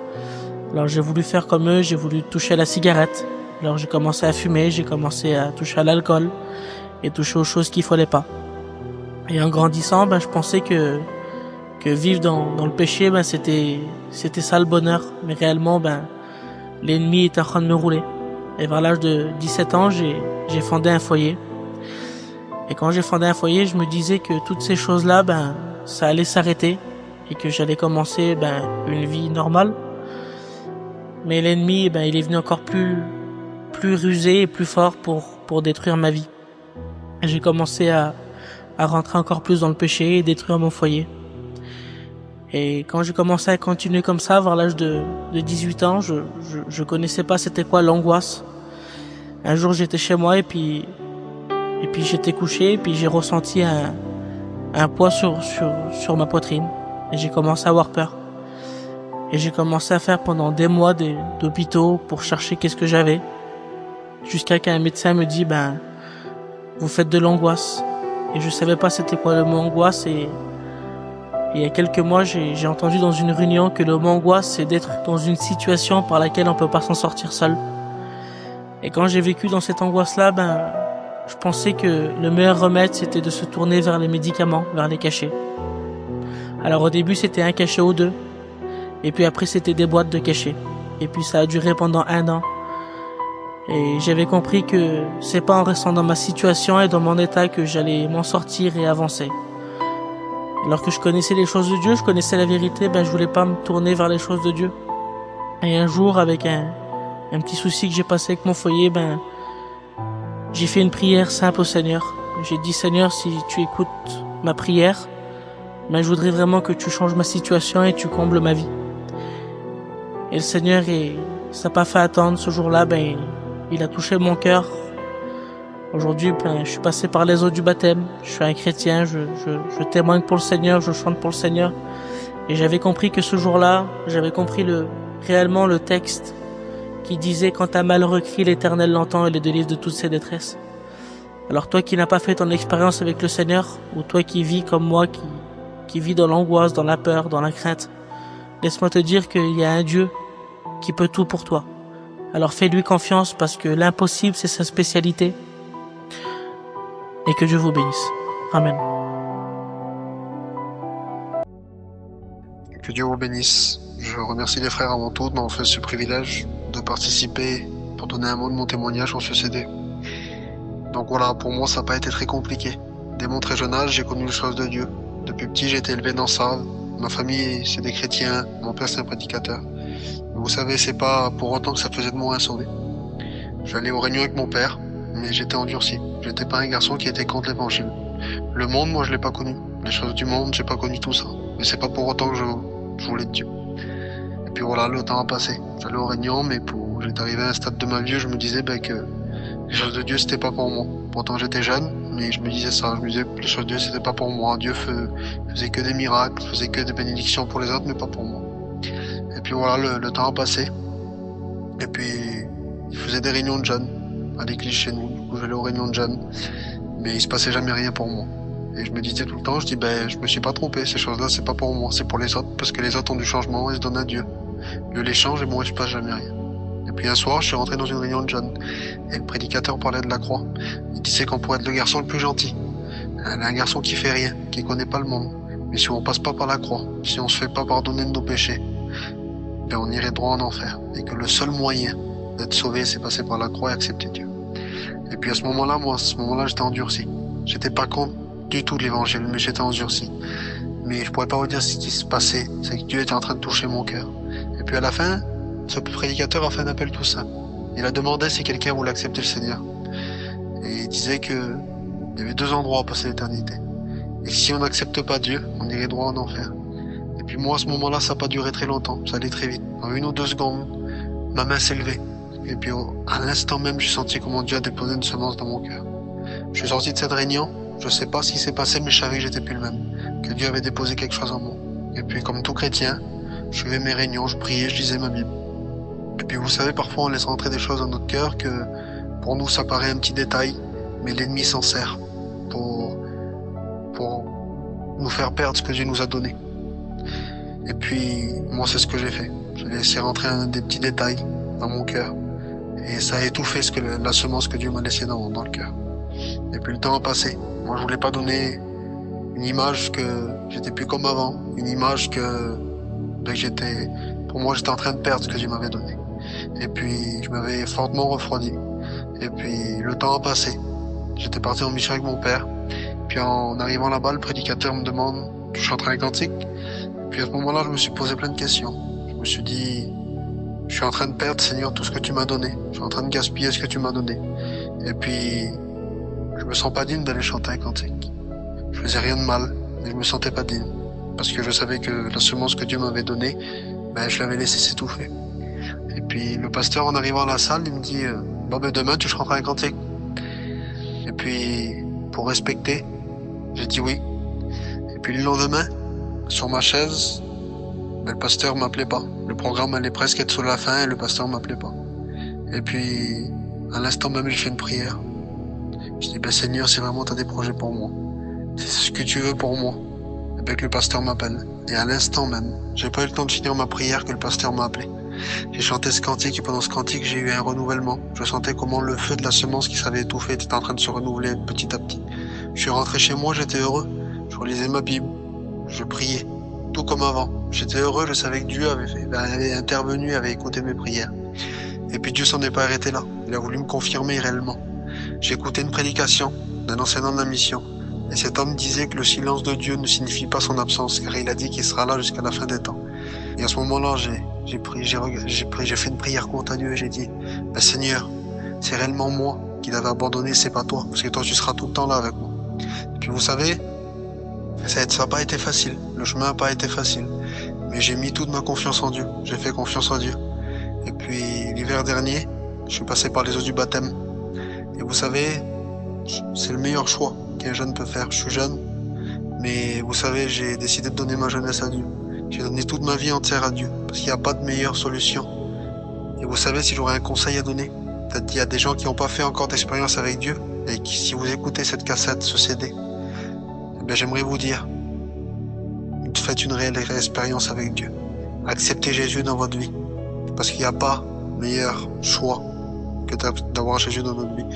Alors j'ai voulu faire comme eux, j'ai voulu toucher à la cigarette. Alors j'ai commencé à fumer, j'ai commencé à toucher à l'alcool et toucher aux choses qu'il fallait pas. Et en grandissant, je pensais que vivre dans le péché, c'était ça le bonheur. Mais réellement, l'ennemi était en train de me rouler. Et vers l'âge de 17 ans, j'ai fondé un foyer. Et quand j'ai fondé un foyer, je me disais que toutes ces choses-là, ça allait s'arrêter et que j'allais commencer une vie normale. Mais l'ennemi, il est venu encore plus rusé et plus fort pour détruire ma vie. Et j'ai commencé à rentrer encore plus dans le péché et détruire mon foyer. Et quand j'ai commencé à continuer comme ça, vers l'âge de 18 ans, je connaissais pas c'était quoi l'angoisse. Un jour, j'étais chez moi et puis j'étais couché et puis j'ai ressenti un poids sur ma poitrine. Et j'ai commencé à avoir peur. Et j'ai commencé à faire pendant des mois d'hôpitaux pour chercher qu'est-ce que j'avais. Jusqu'à qu'un médecin me dit, vous faites de l'angoisse. Et je savais pas c'était quoi le mot angoisse. Et il y a quelques mois, j'ai entendu dans une réunion que le mot angoisse, c'est d'être dans une situation par laquelle on peut pas s'en sortir seul. Et quand j'ai vécu dans cette angoisse-là, je pensais que le meilleur remède, c'était de se tourner vers les médicaments, vers les cachets. Alors au début, c'était un cachet ou deux. Et puis après, c'était des boîtes de cachets. Et puis ça a duré pendant 1 an. Et j'avais compris que c'est pas en restant dans ma situation et dans mon état que j'allais m'en sortir et avancer. Alors que je connaissais les choses de Dieu, je connaissais la vérité, je voulais pas me tourner vers les choses de Dieu. Et un jour, avec un petit souci que j'ai passé avec mon foyer, j'ai fait une prière simple au Seigneur. J'ai dit, Seigneur, si tu écoutes ma prière, je voudrais vraiment que tu changes ma situation et tu combles ma vie. Et le Seigneur, ça n'a pas fait attendre. Ce jour-là, il a touché mon cœur. Aujourd'hui, je suis passé par les eaux du baptême. Je suis un chrétien, je témoigne pour le Seigneur, je chante pour le Seigneur. Et j'avais compris que ce jour-là, j'avais compris réellement le texte qui disait « Quand un malheureux crie, l'Éternel l'entend et le délivre de toutes ses détresses ». Alors toi qui n'as pas fait ton expérience avec le Seigneur, ou toi qui vis comme moi, qui vit dans l'angoisse, dans la peur, dans la crainte, laisse-moi te dire qu'il y a un Dieu qui peut tout pour toi. Alors fais-lui confiance parce que l'impossible, c'est sa spécialité. Et que Dieu vous bénisse. Amen. Que Dieu vous bénisse. Je remercie les frères avant tout de m'avoir fait ce privilège de participer pour donner un mot de mon témoignage sur ce CD. Donc voilà, pour moi ça n'a pas été très compliqué. Dès mon très jeune âge, j'ai connu les choses de Dieu. Depuis petit, j'ai été élevé dans ça. Ma famille, c'est des chrétiens. Mon père, c'est un prédicateur. Mais vous savez, c'est pas pour autant que ça faisait de moi un sauvé. J'allais aux réunions avec mon père, mais j'étais endurci. J'étais pas un garçon qui était contre l'évangile. Le monde, moi, je l'ai pas connu. Les choses du monde, j'ai pas connu tout ça. Mais c'est pas pour autant que je voulais de Dieu. Et puis voilà, le temps a passé. J'allais aux réunions, mais j'étais arrivé à un stade de ma vie où je me disais que les choses de Dieu, c'était pas pour moi. Pourtant, j'étais jeune, mais je me disais ça. Je me disais que les choses de Dieu, c'était pas pour moi. Dieu faisait que des miracles, faisait que des bénédictions pour les autres, mais pas pour moi. Et puis voilà, le temps a passé. Et puis, il faisait des réunions de jeunes à l'église chez nous. Du coup, j'allais aux réunions de jeunes. Mais il se passait jamais rien pour moi. Et je me disais tout le temps, je me suis pas trompé. Ces choses-là, c'est pas pour moi, c'est pour les autres. Parce que les autres ont du changement et se donnent à Dieu. Dieu les change et moi, il se passe jamais rien. Et puis un soir, je suis rentré dans une réunion de jeunes. Et le prédicateur parlait de la croix. Il disait qu'on pourrait être le garçon le plus gentil. Un garçon qui fait rien, qui connaît pas le monde. Mais si on passe pas par la croix, si on se fait pas pardonner de nos péchés, on irait droit en enfer. Et que le seul moyen d'être sauvé, c'est passer par la croix et accepter Dieu. Et puis à ce moment-là, j'étais endurci. J'étais pas contre du tout de l'évangile, mais j'étais endurci. Mais je pourrais pas vous dire ce qui se passait. C'est que Dieu était en train de toucher mon cœur. Et puis à la fin, ce prédicateur a fait un appel tout simple. Il a demandé si quelqu'un voulait accepter le Seigneur. Et il disait que il y avait 2 endroits à passer l'éternité. Et si on n'accepte pas Dieu, on irait droit en enfer. Et puis moi, à ce moment-là, ça n'a pas duré très longtemps. Ça allait très vite. En 1 ou 2 secondes, ma main s'est levée. Et puis à l'instant même, j'ai senti comment Dieu a déposé une semence dans mon cœur. Je suis sorti de cette réunion, je sais pas ce qui s'est passé, mais je savais que j'étais plus le même, que Dieu avait déposé quelque chose en moi. Et puis comme tout chrétien, je suivais mes réunions, je priais, je lisais ma Bible. Et puis vous savez, parfois on laisse rentrer des choses dans notre cœur que pour nous ça paraît un petit détail, mais l'ennemi s'en sert pour nous faire perdre ce que Dieu nous a donné. Et puis moi c'est ce que j'ai fait. J'ai laissé rentrer des petits détails dans mon cœur. Et ça a étouffé la semence que Dieu m'a laissée dans le cœur. Et puis le temps a passé. Moi je voulais pas donner une image que j'étais plus comme avant, une image pour moi j'étais en train de perdre ce que Dieu m'avait donné. Et puis je m'avais fortement refroidi. Et puis le temps a passé. J'étais parti en mission avec mon père. Puis en arrivant là-bas, le prédicateur me demande que je chanterais un cantique. Puis à ce moment-là, je me suis posé plein de questions. Je me suis dit, je suis en train de perdre, Seigneur, tout ce que tu m'as donné. Je suis en train de gaspiller ce que tu m'as donné. Et puis, je me sens pas digne d'aller chanter un cantique. Je faisais rien de mal, mais je me sentais pas digne. Parce que je savais que la semence que Dieu m'avait donnée, je l'avais laissé s'étouffer. Et puis, le pasteur, en arrivant à la salle, il me dit, demain, tu chanteras un cantique. Et puis, pour respecter, j'ai dit oui. Et puis, le lendemain, sur ma chaise, le pasteur m'appelait pas. Le programme allait presque être sur la fin et le pasteur m'appelait pas. Et puis, à l'instant même, j'ai fait une prière. Je dis, Seigneur, si vraiment tu as des projets pour moi, c'est ce que tu veux pour moi, et que le pasteur m'appelle. Et à l'instant même, j'ai pas eu le temps de finir ma prière que le pasteur m'a appelé. J'ai chanté ce cantique et pendant ce cantique, j'ai eu un renouvellement. Je sentais comment le feu de la semence qui s'avait étouffé était en train de se renouveler petit à petit. Je suis rentré chez moi, j'étais heureux. Je relisais ma Bible. Je priais. Tout comme avant. J'étais heureux, je savais que Dieu avait intervenu, avait écouté mes prières. Et puis Dieu s'en est pas arrêté là. Il a voulu me confirmer réellement. J'ai écouté une prédication d'un enseignant de la mission. Et cet homme disait que le silence de Dieu ne signifie pas son absence, car il a dit qu'il sera là jusqu'à la fin des temps. Et à ce moment-là, j'ai fait une prière contre à Dieu et j'ai dit, Seigneur, c'est réellement moi qui l'avais abandonné, c'est pas toi, parce que toi tu seras tout le temps là avec moi. Et puis vous savez, ça n'a pas été facile, le chemin n'a pas été facile, mais j'ai mis toute ma confiance en Dieu, j'ai fait confiance en Dieu. Et puis l'hiver dernier, je suis passé par les eaux du baptême. Et vous savez, c'est le meilleur choix qu'un jeune peut faire. Je suis jeune, mais vous savez, j'ai décidé de donner ma jeunesse à Dieu. J'ai donné toute ma vie entière à Dieu, parce qu'il n'y a pas de meilleure solution. Et vous savez, si j'aurais un conseil à donner, peut-être qu'il y a des gens qui n'ont pas fait encore d'expérience avec Dieu, et qui, si vous écoutez cette cassette, ce CD, j'aimerais vous dire, faites une réelle expérience avec Dieu. Acceptez Jésus dans votre vie, parce qu'il n'y a pas meilleur choix que d'avoir Jésus dans notre vie.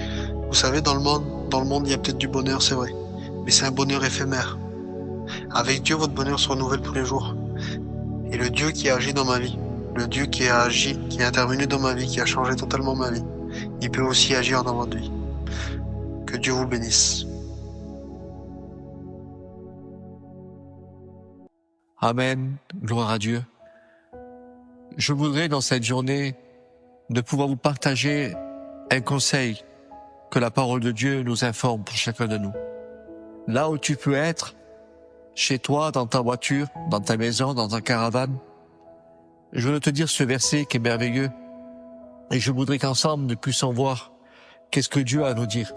Vous savez, dans le monde, il y a peut-être du bonheur, c'est vrai, mais c'est un bonheur éphémère. Avec Dieu, votre bonheur se renouvelle tous les jours. Et le Dieu qui a agi dans ma vie, le Dieu qui a agi, qui est intervenu dans ma vie, qui a changé totalement ma vie, il peut aussi agir dans votre vie. Que Dieu vous bénisse. Amen, gloire à Dieu. Je voudrais dans cette journée de pouvoir vous partager un conseil que la parole de Dieu nous informe pour chacun de nous. Là où tu peux être, chez toi, dans ta voiture, dans ta maison, dans ta caravane, je veux te dire ce verset qui est merveilleux et je voudrais qu'ensemble nous puissions voir qu'est-ce que Dieu a à nous dire.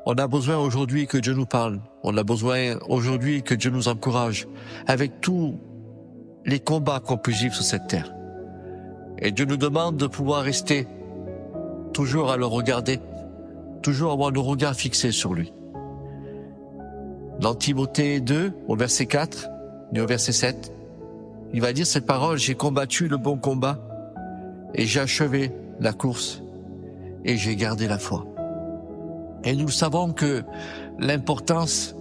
On a besoin aujourd'hui que Dieu nous parle. On a besoin aujourd'hui que Dieu nous encourage avec tous les combats qu'on peut vivre sur cette terre. Et Dieu nous demande de pouvoir rester toujours à le regarder, toujours avoir le regard fixé sur lui. Dans Timothée 2, au verset 4 et au verset 7, il va dire cette parole, j'ai combattu le bon combat et j'ai achevé la course et j'ai gardé la foi. Et nous savons que l'importance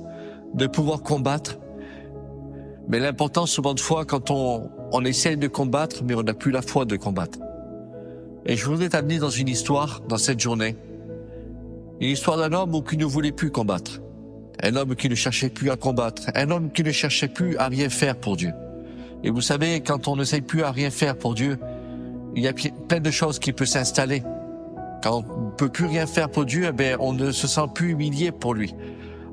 de pouvoir combattre, mais l'importance souvent de foi quand on essaie de combattre, mais on n'a plus la foi de combattre. Et je voudrais t'amener dans une histoire, dans cette journée, une histoire d'un homme qui ne voulait plus combattre, un homme qui ne cherchait plus à combattre, un homme qui ne cherchait plus à rien faire pour Dieu. Et vous savez, quand on ne sait plus à rien faire pour Dieu, il y a plein de choses qui peuvent s'installer. Quand on ne peut plus rien faire pour Dieu, on ne se sent plus humilié pour lui.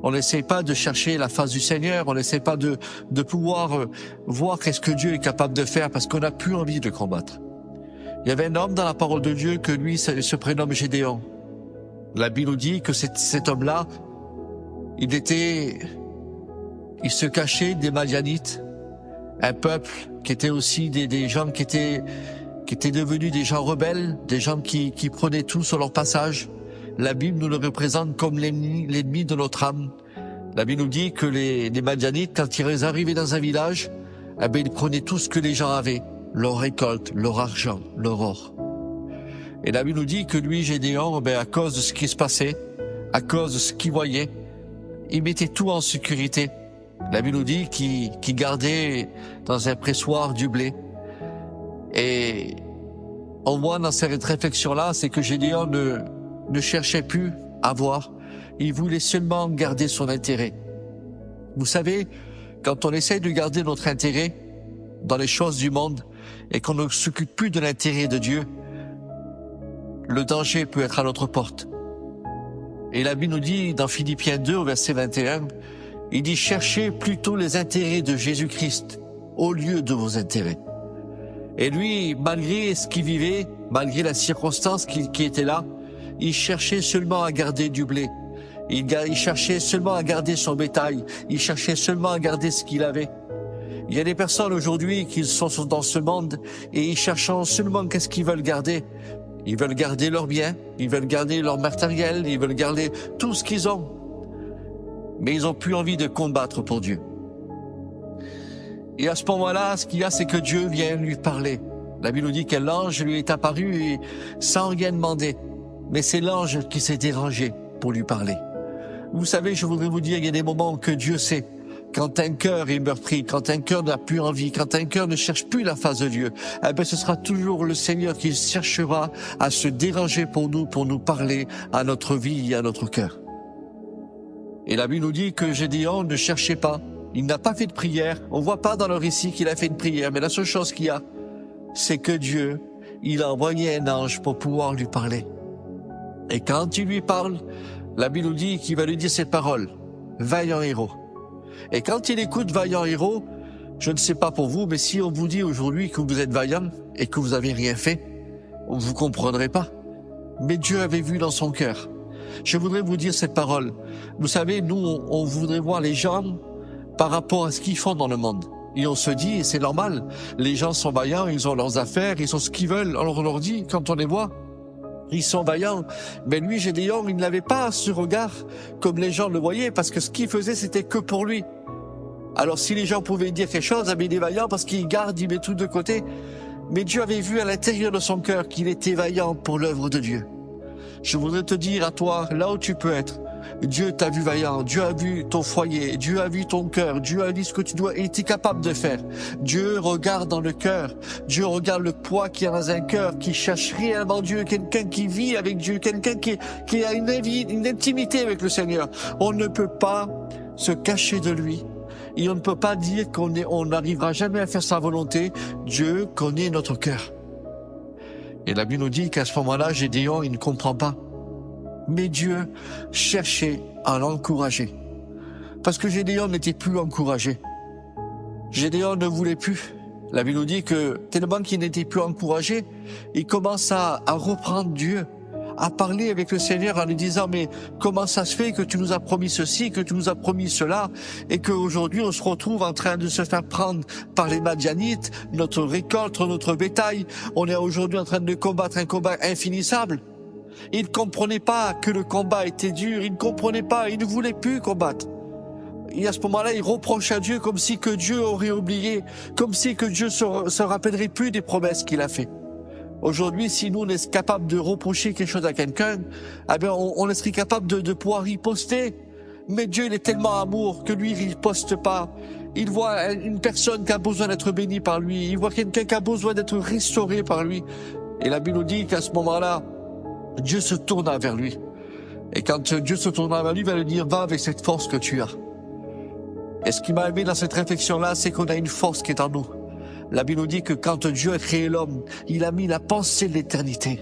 On n'essaie pas de chercher la face du Seigneur, on n'essaie pas de pouvoir voir qu'est-ce que Dieu est capable de faire parce qu'on n'a plus envie de combattre. Il y avait un homme dans la parole de Dieu que lui se prénomme Gédéon. La Bible nous dit que cet homme-là, il se cachait des Madianites, un peuple qui était aussi des gens qui étaient devenus des gens rebelles, des gens qui prenaient tout sur leur passage. La Bible nous le représente comme l'ennemi de notre âme. La Bible nous dit que les Madianites, quand ils arrivaient dans un village, eh bien, ils prenaient tout ce que les gens avaient, leur récolte, leur argent, leur or. Et la Bible nous dit que lui, Gédéon, ben, à cause de ce qui se passait, à cause de ce qu'il voyait, il mettait tout en sécurité. La Bible nous dit qu'il gardait dans un pressoir du blé. Et on voit dans cette réflexion-là, c'est que Gédéon ne cherchait plus à voir. Il voulait seulement garder son intérêt. Vous savez, quand on essaie de garder notre intérêt dans les choses du monde et qu'on ne s'occupe plus de l'intérêt de Dieu, le danger peut être à notre porte. Et la Bible nous dit dans Philippiens 2 au verset 21, il dit « Cherchez plutôt les intérêts de Jésus-Christ au lieu de vos intérêts ». Et lui, malgré ce qu'il vivait, malgré la circonstance qui était là, il cherchait seulement à garder du blé. Il cherchait seulement à garder son bétail. Il cherchait seulement à garder ce qu'il avait. Il y a des personnes aujourd'hui qui sont dans ce monde et ils cherchent seulement qu'est-ce qu'ils veulent garder. Ils veulent garder leurs biens, ils veulent garder leur matériel, ils veulent garder tout ce qu'ils ont. Mais ils n'ont plus envie de combattre pour Dieu. Et à ce moment-là, ce qu'il y a, c'est que Dieu vient lui parler. La Bible nous dit qu'un ange lui est apparu et sans rien demander. Mais c'est l'ange qui s'est dérangé pour lui parler. Vous savez, je voudrais vous dire, il y a des moments que Dieu sait. Quand un cœur est meurtri, quand un cœur n'a plus envie, quand un cœur ne cherche plus la face de Dieu, eh bien, ce sera toujours le Seigneur qui cherchera à se déranger pour nous parler à notre vie et à notre cœur. Et la Bible nous dit que Gédéon ne cherchait pas. Il n'a pas fait de prière. On voit pas dans le récit qu'il a fait une prière, mais la seule chose qu'il y a, c'est que Dieu, il a envoyé un ange pour pouvoir lui parler. Et quand il lui parle, la Bible nous dit qu'il va lui dire cette parole, « Vaillant héros ». Et quand il écoute « Vaillant héros », je ne sais pas pour vous, mais si on vous dit aujourd'hui que vous êtes vaillant et que vous n'avez rien fait, vous ne comprendrez pas. Mais Dieu avait vu dans son cœur. Je voudrais vous dire cette parole. Vous savez, nous, on voudrait voir les gens par rapport à ce qu'ils font dans le monde. Et on se dit, et c'est normal, les gens sont vaillants, ils ont leurs affaires, ils ont ce qu'ils veulent. Alors on leur dit, quand on les voit, ils sont vaillants. Mais lui, Gédéon, il n'avait pas ce regard comme les gens le voyaient, parce que ce qu'il faisait, c'était que pour lui. Alors si les gens pouvaient dire quelque chose, ah, mais il est vaillant parce qu'il garde, il met tout de côté. Mais Dieu avait vu à l'intérieur de son cœur qu'il était vaillant pour l'œuvre de Dieu. Je voudrais te dire à toi, là où tu peux être, Dieu t'a vu vaillant, Dieu a vu ton foyer, Dieu a vu ton cœur, Dieu a vu ce que tu dois et tu es capable de faire. Dieu regarde dans le cœur, Dieu regarde le poids qu'il y a dans un cœur, qui cherche réellement Dieu, quelqu'un qui vit avec Dieu, quelqu'un qui a une intimité avec le Seigneur. On ne peut pas se cacher de lui et on ne peut pas dire on n'arrivera jamais à faire sa volonté. Dieu connaît notre cœur. Et la Bible nous dit qu'à ce moment-là, Gédéon, il ne comprend pas. Mais Dieu cherchait à l'encourager. Parce que Gédéon n'était plus encouragé. Gédéon ne voulait plus. La Bible nous dit que tellement qu'il n'était plus encouragé, il commence à reprendre Dieu, à parler avec le Seigneur en lui disant « Mais comment ça se fait que tu nous as promis ceci, que tu nous as promis cela, et qu'aujourd'hui on se retrouve en train de se faire prendre par les Madianites, notre récolte, notre bétail, on est aujourd'hui en train de combattre un combat infinissable. » Il ne comprenait pas que le combat était dur, il ne comprenait pas, il ne voulait plus combattre. Et à ce moment-là, il reproche à Dieu comme si que Dieu aurait oublié, comme si que Dieu se rappellerait plus des promesses qu'il a fait. Aujourd'hui, si nous, on est capable de reprocher quelque chose à quelqu'un, eh bien, on serait capable de pouvoir riposter. Mais Dieu, il est tellement amour que lui, il riposte pas. Il voit une personne qui a besoin d'être bénie par lui. Il voit quelqu'un qui a besoin d'être restauré par lui. Et la Bible nous dit qu'à ce moment-là, Dieu se tourna vers lui. Et quand Dieu se tourna vers lui, il va lui dire, va avec cette force que tu as. Et ce qui m'a aimé dans cette réflexion-là, c'est qu'on a une force qui est en nous. La Bible nous dit que quand Dieu a créé l'homme, il a mis la pensée de l'éternité.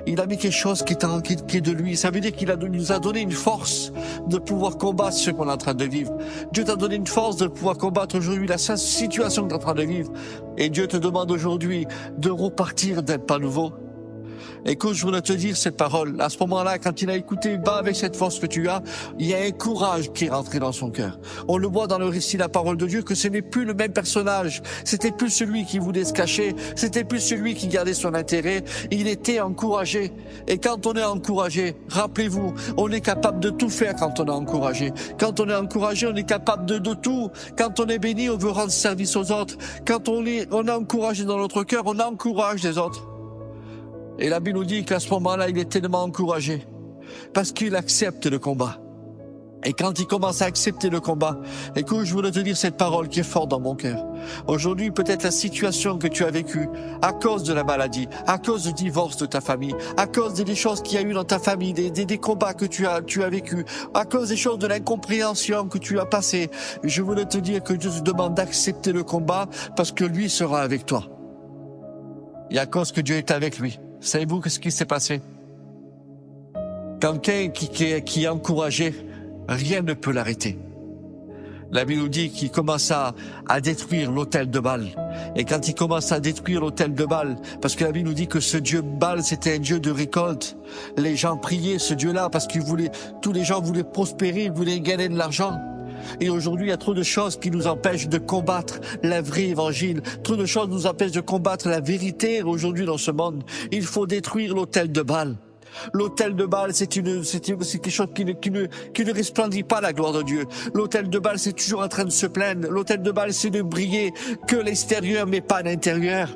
Il a mis quelque chose qui est de lui. Ça veut dire qu'il nous a donné une force de pouvoir combattre ce qu'on est en train de vivre. Dieu t'a donné une force de pouvoir combattre aujourd'hui la situation que tu es en train de vivre. Et Dieu te demande aujourd'hui de repartir d'un pas nouveau. Écoute, je voulais te dire cette parole. À ce moment-là, quand il a écouté, avec cette force que tu as, il y a un courage qui est rentré dans son cœur. On le voit dans le récit de la parole de Dieu que ce n'est plus le même personnage. C'était plus celui qui voulait se cacher. C'était plus celui qui gardait son intérêt. Il était encouragé. Et quand on est encouragé, rappelez-vous, on est capable de tout faire quand on est encouragé. Quand on est encouragé, on est capable de tout. Quand on est béni, on veut rendre service aux autres. Quand on est encouragé dans notre cœur, on encourage les autres. Et la Bible nous dit qu'à ce moment-là, il est tellement encouragé parce qu'il accepte le combat. Et quand il commence à accepter le combat, écoute, je voulais te dire cette parole qui est forte dans mon cœur. Aujourd'hui, peut-être la situation que tu as vécue à cause de la maladie, à cause du divorce de ta famille, à cause des choses qu'il y a eu dans ta famille, des combats que tu as vécu, à cause des choses de l'incompréhension que tu as passées. Je voulais te dire que Dieu te demande d'accepter le combat parce que lui sera avec toi. Et à cause que Dieu est avec lui. Savez-vous ce qui s'est passé? Quelqu'un qui est encouragé, rien ne peut l'arrêter. La Bible nous dit qu'il commence à détruire l'autel de Baal. Et quand il commence à détruire l'autel de Baal, parce que la Bible nous dit que ce Dieu Baal, c'était un Dieu de récolte. Les gens priaient ce Dieu-là parce tous les gens voulaient prospérer, ils voulaient gagner de l'argent. Et aujourd'hui, il y a trop de choses qui nous empêchent de combattre la vraie évangile. Trop de choses nous empêchent de combattre la vérité aujourd'hui dans ce monde. Il faut détruire l'autel de Baal. L'autel de Baal, c'est quelque chose qui ne resplendit pas la gloire de Dieu. L'autel de Baal, c'est toujours en train de se plaindre. L'autel de Baal, c'est de briller que l'extérieur, mais pas l'intérieur.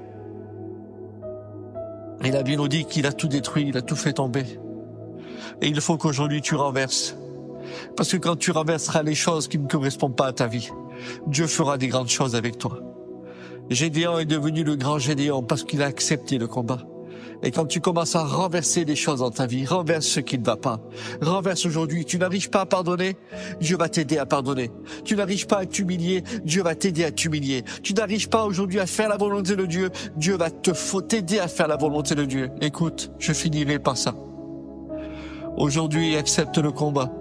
Et la Bible nous dit qu'il a tout détruit, il a tout fait tomber. Et il faut qu'aujourd'hui tu renverses. Parce que quand tu renverseras les choses qui ne correspondent pas à ta vie, Dieu fera des grandes choses avec toi. Gédéon est devenu le grand Gédéon parce qu'il a accepté le combat. Et quand tu commences à renverser les choses dans ta vie, renverse ce qui ne va pas. Renverse aujourd'hui. Tu n'arrives pas à pardonner, Dieu va t'aider à pardonner. Tu n'arrives pas à t'humilier, Dieu va t'aider à t'humilier. Tu n'arrives pas aujourd'hui à faire la volonté de Dieu, Dieu va t'aider à faire la volonté de Dieu. Écoute, je finirai par ça. Aujourd'hui, accepte le combat.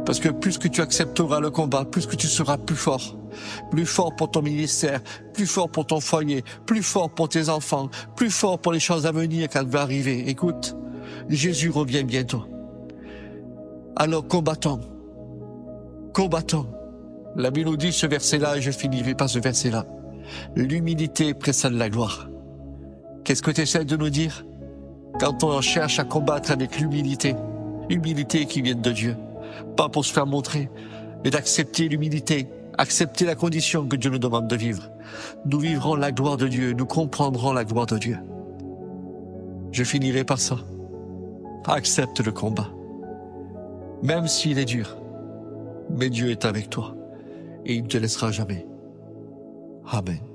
Parce que plus que tu accepteras le combat, plus que tu seras plus fort. Plus fort pour ton ministère, plus fort pour ton foyer, plus fort pour tes enfants, plus fort pour les choses à venir quand elles vont arriver. Écoute, Jésus revient bientôt. Alors combattons. Combattons. La Bible nous dit ce verset-là, et je finirai par ce verset-là. L'humilité précède la gloire. Qu'est-ce que tu essaies de nous dire? Quand on cherche à combattre avec l'humilité, humilité qui vient de Dieu. Pas pour se faire montrer, mais d'accepter l'humilité, accepter la condition que Dieu nous demande de vivre. Nous vivrons la gloire de Dieu, nous comprendrons la gloire de Dieu. Je finirai par ça. Accepte le combat. Même s'il est dur, mais Dieu est avec toi et il ne te laissera jamais. Amen.